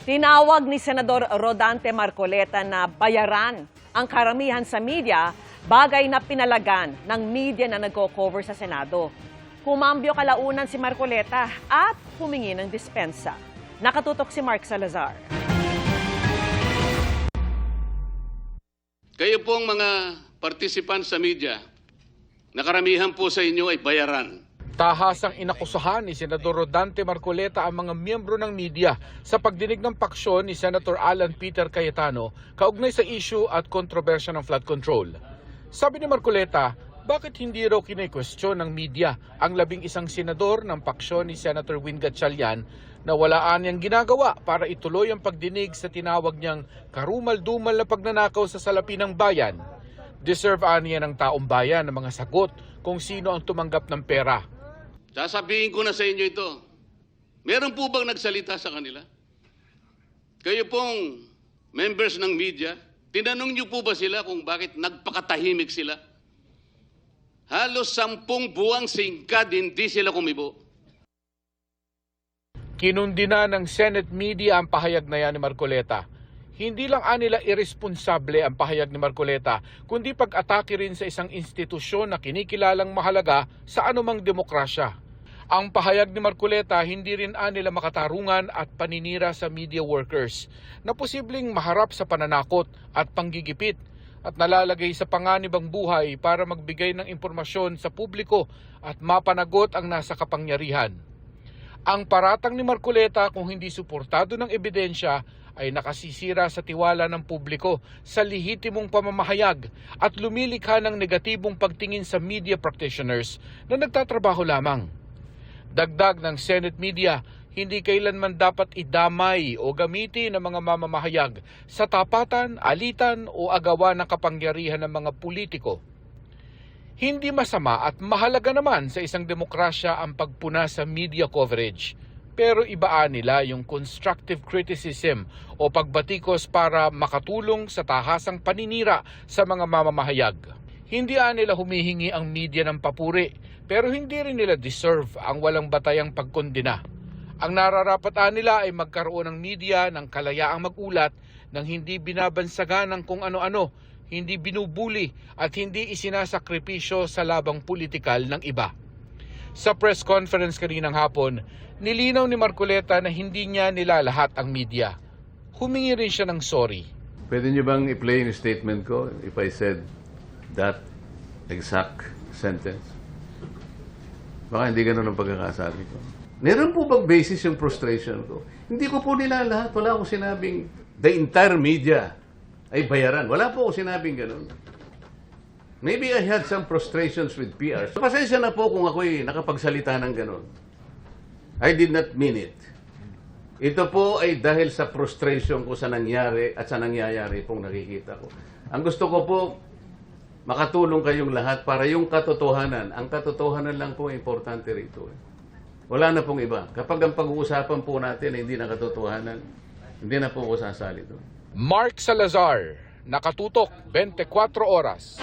Tinawag ni Senador Rodante Marcoleta na bayaran ang karamihan sa media, bagay na pinalagan ng media na nagko-cover sa Senado. Kumambyo kalaunan si Marcoleta at humingi ng dispensa. Nakatutok si Mark Salazar. Kayo pong mga participants sa media, nakaramihan po sa inyo ay bayaran. Tahasang inakusahan ni Senador Rodante Marcoleta ang mga miyembro ng media sa pagdinig ng paksyon ni Senator Alan Peter Cayetano kaugnay sa issue at kontrobersya ng flood control. Sabi ni Marcoleta, bakit hindi raw kine-question ng media ang 11 senador ng paksyon ni Senator Win Gatchalian na walaan niyang ginagawa para ituloy ang pagdinig sa tinawag niyang karumal-dumal na pagnanakaw sa salapi ng bayan. Deserve aniya ng taong bayan ng mga sagot kung sino ang tumanggap ng pera. Sasabihin ko na sa inyo ito, meron po bang nagsalita sa kanila? Kayo pong members ng media, tinanong niyo po ba sila kung bakit nagpakatahimik sila? Halos 10 buwang singkad hindi sila kumibo. Kinundina ng Senate media ang pahayag na yan ni Marcoleta. Hindi lang anila irresponsable ang pahayag ni Marcoleta, kundi pag-atake rin sa isang institusyon na kinikilalang mahalaga sa anumang demokrasya. Ang pahayag ni Marcoleta hindi rin anila makatarungan at paninira sa media workers na posibleng maharap sa pananakot at panggigipit at nalalagay sa panganib ang buhay para magbigay ng impormasyon sa publiko at mapanagot ang nasa kapangyarihan. Ang paratang ni Marcoleta kung hindi suportado ng ebidensya ay nakasisira sa tiwala ng publiko sa lehitimong pamamahayag at lumilikha ng negatibong pagtingin sa media practitioners na nagtatrabaho lamang. Dagdag ng Senate media, hindi kailanman dapat idamay o gamitin ng mga mamamahayag sa tapatan, alitan o agawan ng kapangyarihan ng mga politiko. Hindi masama at mahalaga naman sa isang demokrasya ang pagpuna sa media coverage. Pero ibaan nila yung constructive criticism o pagbatikos para makatulong sa tahasang paninira sa mga mamamahayag. Hindi nila humihingi ang media ng papuri, pero hindi rin nila deserve ang walang batayang pagkondena. Ang nararapat nila ay magkaroon ng media ng kalayaang magulat nang hindi binabansagan ng kung ano-ano, hindi binubuli at hindi isinasakripisyo sa labang politikal ng iba. Sa press conference kaninang hapon, nilinaw ni Marcoleta na hindi niya nilalahat ang media. Humingi rin siya ng sorry. Pwede niyo bang i-play yung statement ko if I said that exact sentence? Baka hindi ganun ang pagkakasabi ko. Meron po bang basis yung frustration ko? Hindi ko po nilalahat. Wala akong sinabing the entire media ay bayaran. Wala po akong sinabing ganun. Maybe I had some frustrations with PR. Pasensya na po kung ako'y nakapagsalita ng ganun. I did not mean it. Ito po ay dahil sa frustration ko sa nangyari at sa nangyayari pong nakikita ko. Ang gusto ko po, makatulong kayong lahat para yung katotohanan. Ang katotohanan lang po importante rito. Wala na pong iba. Kapag ang pag-uusapan po natin ay hindi na katotohanan, hindi na po ako sasali doon. Mark Salazar, nakatutok 24 oras.